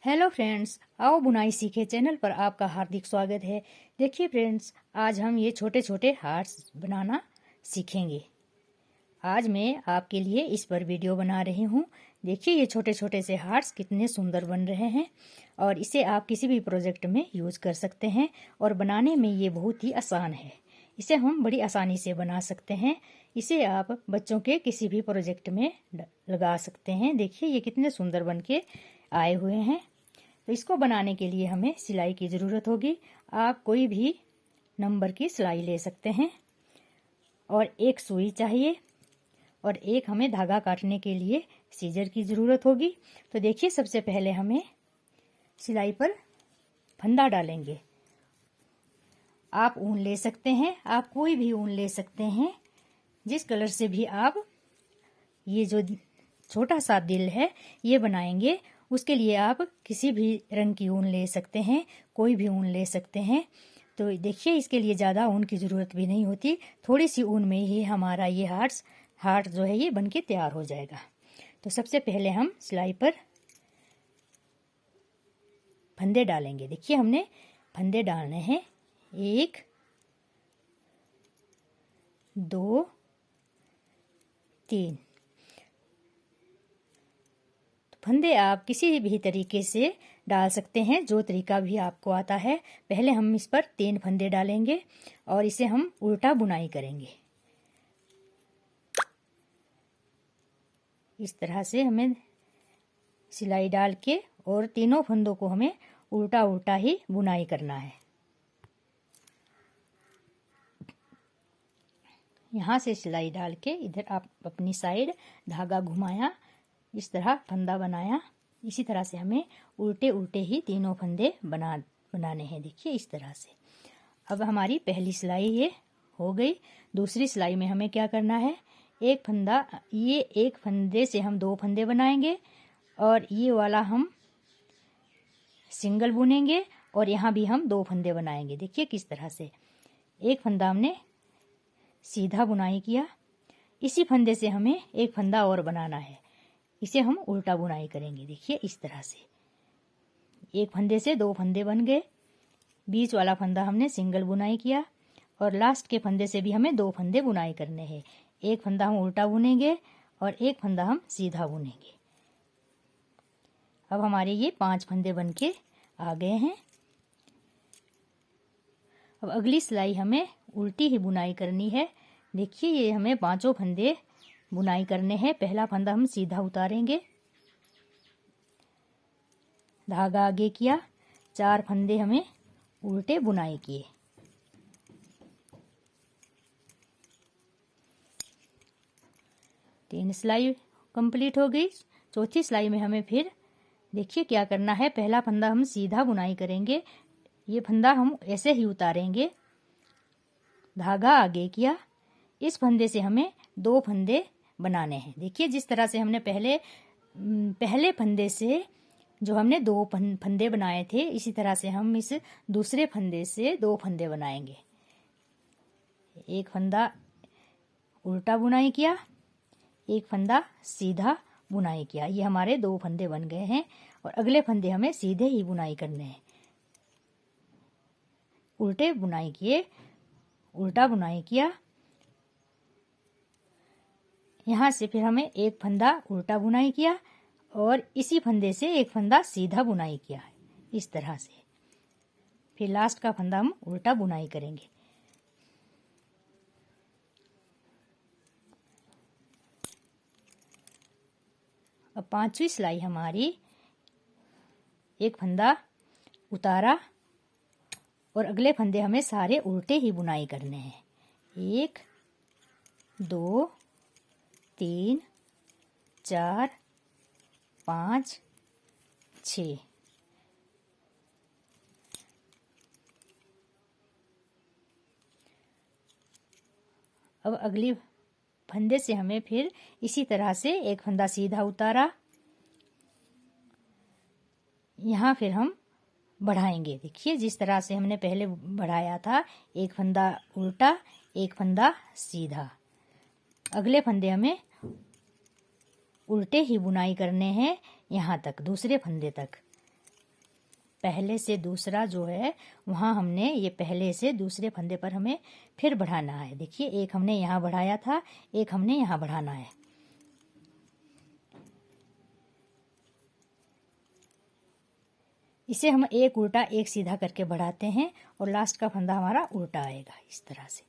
Hello friends, आओ बुनाई सीखे चैनल पर आपका हार्दिक स्वागत है। देखिए फ्रेंड्स, आज हम ये छोटे छोटे हार्ट्स बनाना सीखेंगे। आज मैं आपके लिए इस पर वीडियो बना रही हूँ। देखिए ये छोटे छोटे से हार्ट्स कितने सुंदर बन रहे हैं और इसे आप किसी भी प्रोजेक्ट में यूज कर सकते हैं और बनाने में ये बहुत ही आसान है। इसे हम बड़ी आसानी से बना सकते हैं। इसे आप बच्चों के किसी भी प्रोजेक्ट में लगा सकते हैं। देखिए ये कितने सुंदर बन के आए हुए हैं। तो इसको बनाने के लिए हमें सिलाई की ज़रूरत होगी। आप कोई भी नंबर की सिलाई ले सकते हैं और एक सुई चाहिए और एक हमें धागा काटने के लिए सीजर की ज़रूरत होगी। तो देखिए सबसे पहले हमें सिलाई पर फंदा डालेंगे। आप ऊन ले सकते हैं, आप कोई भी ऊन ले सकते हैं, जिस कलर से भी आप ये जो छोटा सा दिल है ये बनाएंगे उसके लिए आप किसी भी रंग की ऊन ले सकते हैं, कोई भी ऊन ले सकते हैं। तो देखिए इसके लिए ज़्यादा ऊन की ज़रूरत भी नहीं होती, थोड़ी सी ऊन में ही हमारा ये हार्ट जो है ये बन के तैयार हो जाएगा। तो सबसे पहले हम सिलाई पर फंदे डालेंगे। देखिए हमने फंदे डालने हैं 1 2 3। फंदे आप किसी भी तरीके से डाल सकते हैं, जो तरीका भी आपको आता है। पहले हम इस पर 3 फंदे डालेंगे और इसे हम उल्टा बुनाई करेंगे। इस तरह से हमें सिलाई डाल के और तीनों फंदों को हमें उल्टा उल्टा ही बुनाई करना है। यहाँ से सिलाई डाल के इधर आप अपनी साइड धागा घुमाया, इस तरह फंदा बनाया। इसी तरह से हमें उल्टे उल्टे ही तीनों फंदे बनाने हैं। देखिए इस तरह से। अब हमारी पहली सिलाई ये हो गई। दूसरी सिलाई में हमें क्या करना है, एक फंदे से हम 2 फंदे बनाएंगे और ये वाला हम सिंगल बुनेंगे और यहाँ भी हम 2 फंदे बनाएंगे। देखिए किस तरह से। एक फंदा हमने सीधा बुनाई किया, इसी फंदे से हमें एक फंदा और बनाना है, इसे हम उल्टा बुनाई करेंगे। देखिए इस तरह से। एक फंदे से 2 फंदे बन गए, बीच वाला फंदा हमने सिंगल बुनाई किया और लास्ट के फंदे से भी हमें 2 फंदे बुनाई करने हैं। एक फंदा हम उल्टा बुनेंगे और एक फंदा हम सीधा बुनेंगे। अब हमारे ये 5 फंदे बन के आ गए हैं। अब अगली सिलाई हमें उल्टी ही बुनाई करनी है। देखिए ये हमें 5 फंदे बुनाई करने हैं। पहला फंदा हम सीधा उतारेंगे, धागा आगे किया, 4 फंदे हमें उल्टे बुनाई किए। तीन सिलाई कंप्लीट हो गई। चौथी सिलाई में हमें फिर देखिए क्या करना है। पहला फंदा हम सीधा बुनाई करेंगे, ये फंदा हम ऐसे ही उतारेंगे, धागा आगे किया, इस फंदे से हमें 2 फंदे बनाने हैं। देखिए जिस तरह से हमने पहले फंदे से जो हमने 2 फंदे बनाए थे, इसी तरह से हम इस दूसरे फंदे से 2 फंदे बनाएंगे। एक फंदा उल्टा बुनाई किया, एक फंदा सीधा बुनाई किया। ये हमारे 2 फंदे बन गए हैं और अगले फंदे हमें सीधे ही बुनाई करने हैं। उल्टे बुनाई किए, उल्टा बुनाई किया, यहाँ से फिर हमें एक फंदा उल्टा बुनाई किया और इसी फंदे से एक फंदा सीधा बुनाई किया, इस तरह से। फिर लास्ट का फंदा हम उल्टा बुनाई करेंगे। अब 5वीं सिलाई हमारी, एक फंदा उतारा और अगले फंदे हमें सारे उल्टे ही बुनाई करने हैं। 1 2 3 4 5 6। अब अगली फंदे से हमें फिर इसी तरह से एक फंदा सीधा उतारा, यहाँ फिर हम बढ़ाएंगे। देखिए जिस तरह से हमने पहले बढ़ाया था, एक फंदा उल्टा, एक फंदा सीधा। अगले फंदे हमें उल्टे ही बुनाई करने हैं यहाँ तक, दूसरे फंदे तक। पहले से दूसरा जो है वहाँ हमने ये पहले से दूसरे फंदे पर हमें फिर बढ़ाना है। देखिए, एक हमने यहाँ बढ़ाया था, एक हमने यहाँ बढ़ाना है। इसे हम एक उल्टा एक सीधा करके बढ़ाते हैं और लास्ट का फंदा हमारा उल्टा आएगा इस तरह से।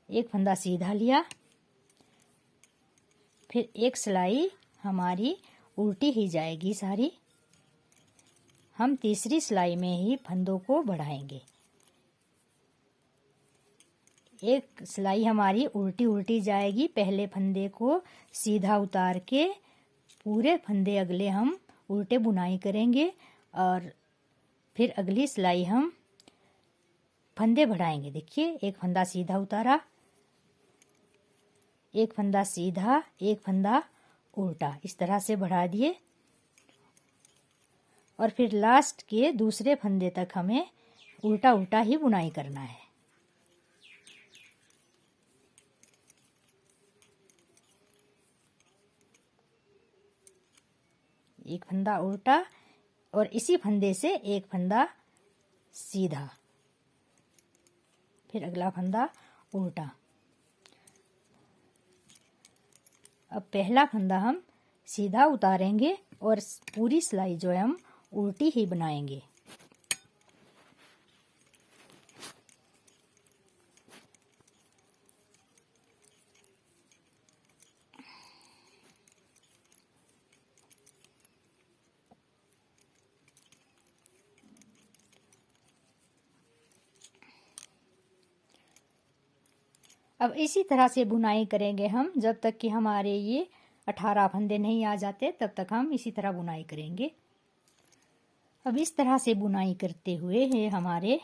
एक फंदा सीधा लिया, फिर एक सिलाई हमारी उल्टी ही जाएगी सारी। हम तीसरी सिलाई में ही फंदों को बढ़ाएंगे। एक सिलाई हमारी उल्टी उल्टी जाएगी, पहले फंदे को सीधा उतार के पूरे फंदे अगले हम उल्टे बुनाई करेंगे और फिर अगली सिलाई हम फंदे बढ़ाएंगे। देखिए, एक फंदा सीधा उतारा, एक फंदा सीधा, एक फंदा उल्टा, इस तरह से बढ़ा दिए और फिर लास्ट के दूसरे फंदे तक हमें उल्टा उल्टा ही बुनाई करना है। एक फंदा उल्टा और इसी फंदे से एक फंदा सीधा, फिर अगला फंदा उल्टा। अब पहला फंदा हम सीधा उतारेंगे और पूरी सिलाई जो है हम उल्टी ही बनाएंगे। अब इसी तरह से बुनाई करेंगे हम जब तक कि हमारे ये 18 फंदे नहीं आ जाते, तब तक हम इसी तरह बुनाई करेंगे। अब इस तरह से बुनाई करते हुए है हमारे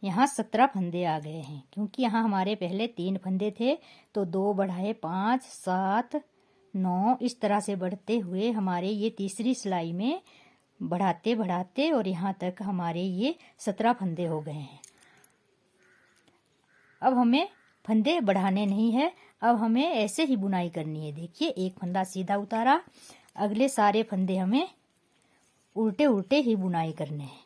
यहाँ 17 फंदे आ गए हैं, क्योंकि यहाँ हमारे पहले 3 फंदे थे तो 2 बढ़ाए 5, 7, 9, इस तरह से बढ़ते हुए हमारे ये तीसरी सिलाई में बढ़ाते बढ़ाते और यहाँ तक हमारे ये 17 फंदे हो गए हैं। अब हमें फंदे बढ़ाने नहीं है, अब हमें ऐसे ही बुनाई करनी है। देखिए, एक फंदा सीधा उतारा, अगले सारे फंदे हमें उल्टे उल्टे ही बुनाई करने हैं।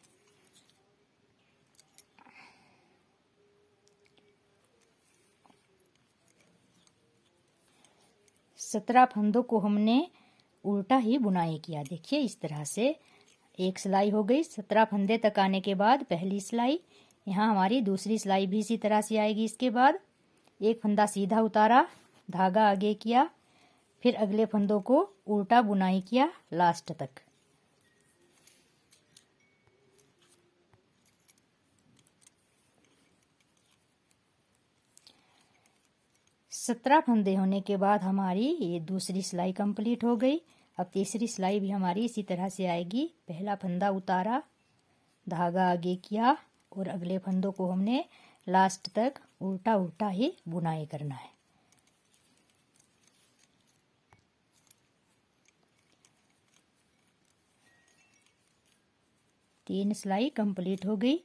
सत्रह फंदों को हमने उल्टा ही बुनाई किया। देखिए, इस तरह से एक सिलाई हो गई। 17 फंदे तक आने के बाद पहली सिलाई, यहाँ हमारी दूसरी सिलाई भी इसी तरह से आएगी। इसके बाद एक फंदा सीधा उतारा, धागा आगे किया, फिर अगले फंदों को उल्टा बुनाई किया लास्ट तक। सत्रह फंदे होने के बाद हमारी ये दूसरी सिलाई कंप्लीट हो गई। अब तीसरी सिलाई भी हमारी इसी तरह से आएगी। पहला फंदा उतारा, धागा आगे किया और अगले फंदों को हमने लास्ट तक उल्टा उल्टा ही बुनाई करना है। तीन सिलाई कंप्लीट हो गई।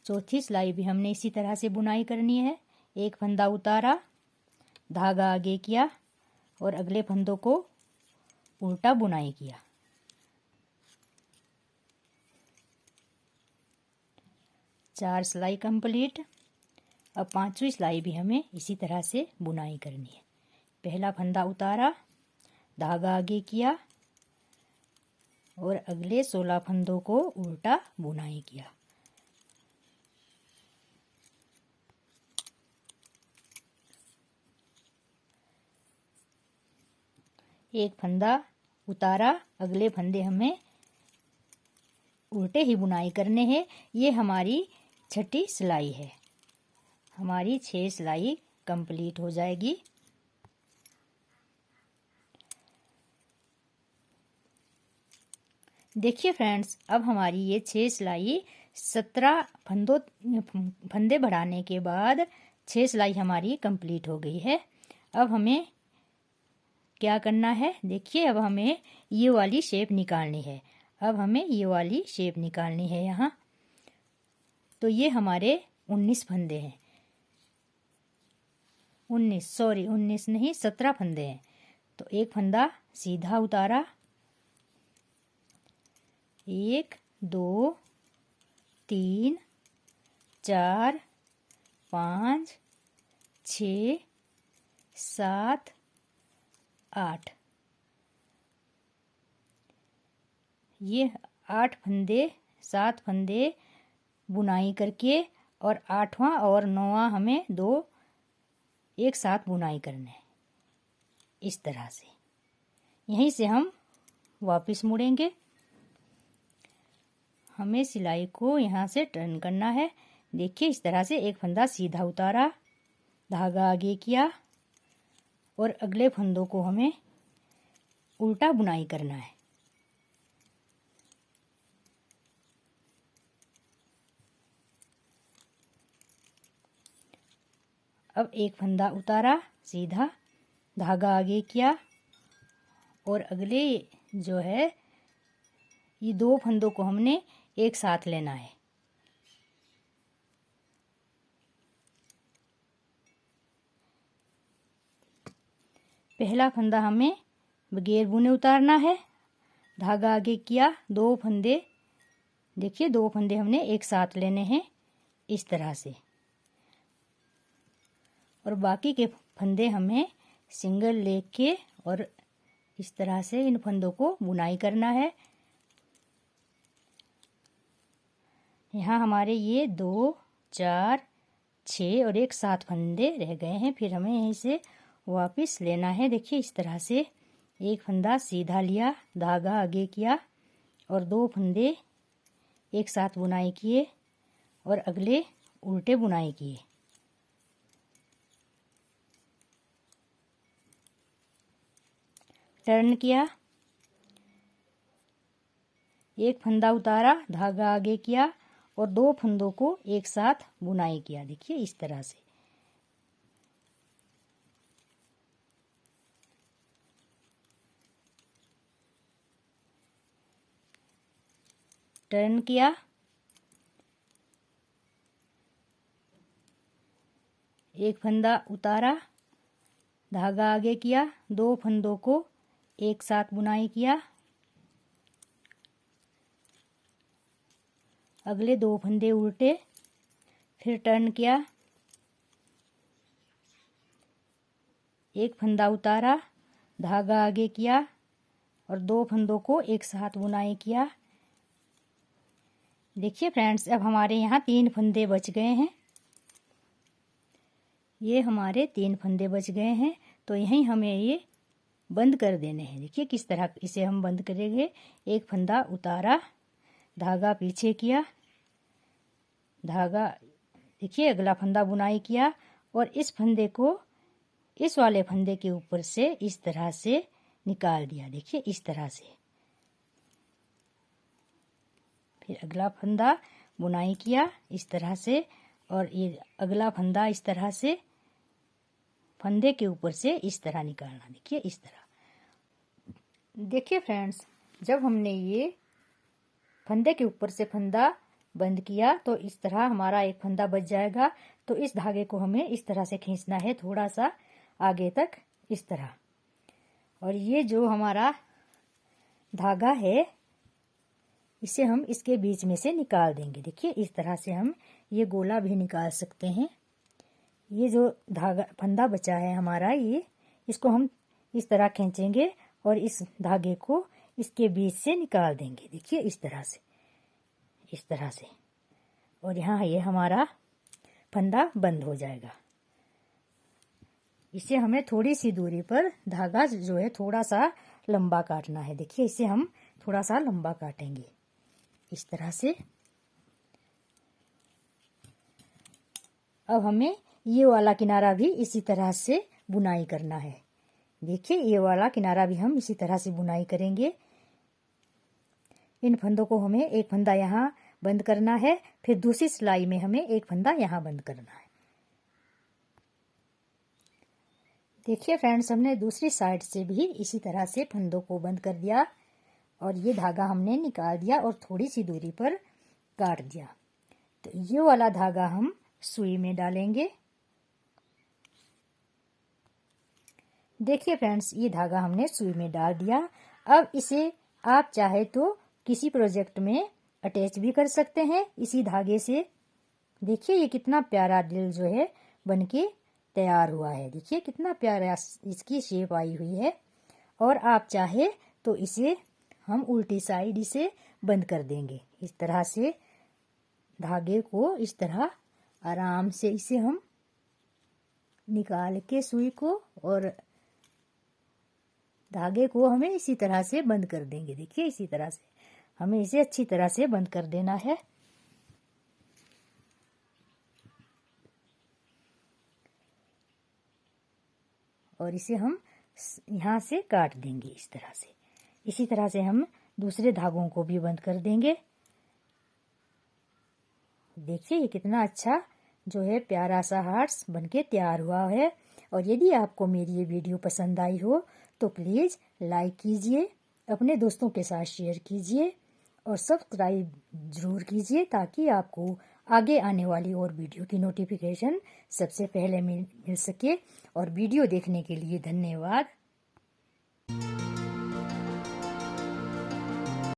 चौथी सिलाई भी हमने इसी तरह से बुनाई करनी है। एक फंदा उतारा, धागा आगे किया और अगले फंदों को उल्टा बुनाई किया। चार सिलाई कंप्लीट। अब पांचवी सिलाई भी हमें इसी तरह से बुनाई करनी है। पहला फंदा उतारा, धागा आगे किया और अगले 16 फंदों को उल्टा बुनाई किया। एक फंदा उतारा, अगले फंदे हमें उल्टे ही बुनाई करने हैं। ये हमारी छठी सिलाई है। हमारी 6 सिलाई कंप्लीट हो जाएगी। देखिए फ्रेंड्स, अब हमारी ये 6 सिलाई 17 फंदे बढ़ाने के बाद 6 सिलाई हमारी कंप्लीट हो गई है। अब हमें क्या करना है? देखिए, अब हमें ये वाली शेप निकालनी है। अब हमें ये वाली शेप निकालनी है यहाँ। तो ये हमारे 19 फंदे हैं। 19 नहीं 17 फंदे हैं। तो एक फंदा सीधा उतारा, 1 2 3 4 5 6 7 8, ये 8 फंदे 7 फंदे बुनाई करके और 8वां और 9वां हमें 2 एक साथ बुनाई करना है इस तरह से। यहीं से हम वापस मुड़ेंगे। हमें सिलाई को यहाँ से टर्न करना है। देखिए इस तरह से एक फंदा सीधा उतारा, धागा आगे किया और अगले फंदों को हमें उल्टा बुनाई करना है। अब एक फंदा उतारा सीधा, धागा आगे किया और अगले जो है ये 2 फंदों को हमने एक साथ लेना है। पहला फंदा हमें बगैर बुने उतारना है, धागा आगे किया, 2 फंदे, देखिए 2 फंदे हमने एक साथ लेने हैं इस तरह से, और बाकी के फंदे हमें सिंगल लेके और इस तरह से इन फंदों को बुनाई करना है। यहाँ हमारे ये 2 4 6 और एक 7 फंदे रह गए हैं। फिर हमें यहीं से वापस लेना है। देखिए इस तरह से एक फंदा सीधा लिया, धागा आगे किया और 2 फंदे एक साथ बुनाई किए और अगले उल्टे बुनाई किए। टर्न किया, एक फंदा उतारा, धागा आगे किया और 2 फंदों को एक साथ बुनाई किया। देखिए इस तरह से। टर्न किया, एक फंदा उतारा, धागा आगे किया, 2 फंदों को एक साथ बुनाई किया, अगले 2 फंदे उल्टे, फिर टर्न किया, एक फंदा उतारा, धागा आगे किया और 2 फंदों को एक साथ बुनाई किया। देखिए फ्रेंड्स, अब हमारे यहाँ 3 फंदे बच गए हैं। ये हमारे 3 फंदे बच गए हैं, तो यहीं हमें ये बंद कर देने हैं। देखिए किस तरह इसे हम बंद करेंगे। एक फंदा उतारा, धागा पीछे किया, धागा, देखिए अगला फंदा बुनाई किया और इस फंदे को इस वाले फंदे के ऊपर से इस तरह से निकाल दिया। देखिए इस तरह से। फिर अगला फंदा बुनाई किया इस तरह से और ये अगला फंदा इस तरह से फंदे के ऊपर से इस तरह निकालना। देखिए इस तरह। देखिए फ्रेंड्स, जब हमने ये फंदे के ऊपर से फंदा बंद किया तो इस तरह हमारा एक फंदा बच जाएगा। तो इस धागे को हमें इस तरह से खींचना है, थोड़ा सा आगे तक इस तरह। और ये जो हमारा धागा है इसे हम इसके बीच में से निकाल देंगे। देखिए इस तरह से हम ये गोला भी निकाल सकते हैं। ये जो धागा फंदा बचा है हमारा, ये इसको हम इस तरह खींचेंगे और इस धागे को इसके बीच से निकाल देंगे। देखिए इस तरह से, इस तरह से। और यहाँ ये हमारा फंदा बंद हो जाएगा। इसे हमें थोड़ी सी दूरी पर धागा जो है थोड़ा सा लंबा काटना है। देखिए इसे हम थोड़ा सा लंबा काटेंगे इस तरह से। अब हमें ये वाला किनारा भी इसी तरह से बुनाई करना है। देखिए ये वाला किनारा भी हम इसी तरह से बुनाई करेंगे। इन फंदों को हमें एक फंदा यहाँ बंद करना है, फिर दूसरी सिलाई में हमें एक फंदा यहाँ बंद करना है। देखिए फ्रेंड्स, हमने दूसरी साइड से भी इसी तरह से फंदों को बंद कर दिया और ये धागा हमने निकाल दिया और थोड़ी सी दूरी पर काट दिया। तो ये वाला धागा हम सुई में डालेंगे। देखिए फ्रेंड्स, ये धागा हमने सुई में डाल दिया। अब इसे आप चाहे तो किसी प्रोजेक्ट में अटैच भी कर सकते हैं इसी धागे से। देखिए ये कितना प्यारा दिल जो है बनके तैयार हुआ है। देखिए कितना प्यारा इसकी शेप आई हुई है। और आप चाहे तो इसे हम उल्टी साइड इसे बंद कर देंगे। इस तरह से धागे को इस तरह आराम से इसे हम निकाल के सुई को और धागे को हमें इसी तरह से बंद कर देंगे। देखिए इसी तरह से हमें इसे अच्छी तरह से बंद कर देना है। और इसे हम यहाँ से काट देंगे इस तरह से। इसी तरह से हम दूसरे धागों को भी बंद कर देंगे। देखिए ये कितना अच्छा जो है प्यारा सा हार्ट्स बनके तैयार हुआ है। और यदि आपको मेरी ये वीडियो पसंद आई हो तो प्लीज़ लाइक कीजिए, अपने दोस्तों के साथ शेयर कीजिए और सब्सक्राइब ज़रूर कीजिए ताकि आपको आगे आने वाली और वीडियो की नोटिफिकेशन सबसे पहले मिल सके। और वीडियो देखने के लिए धन्यवाद।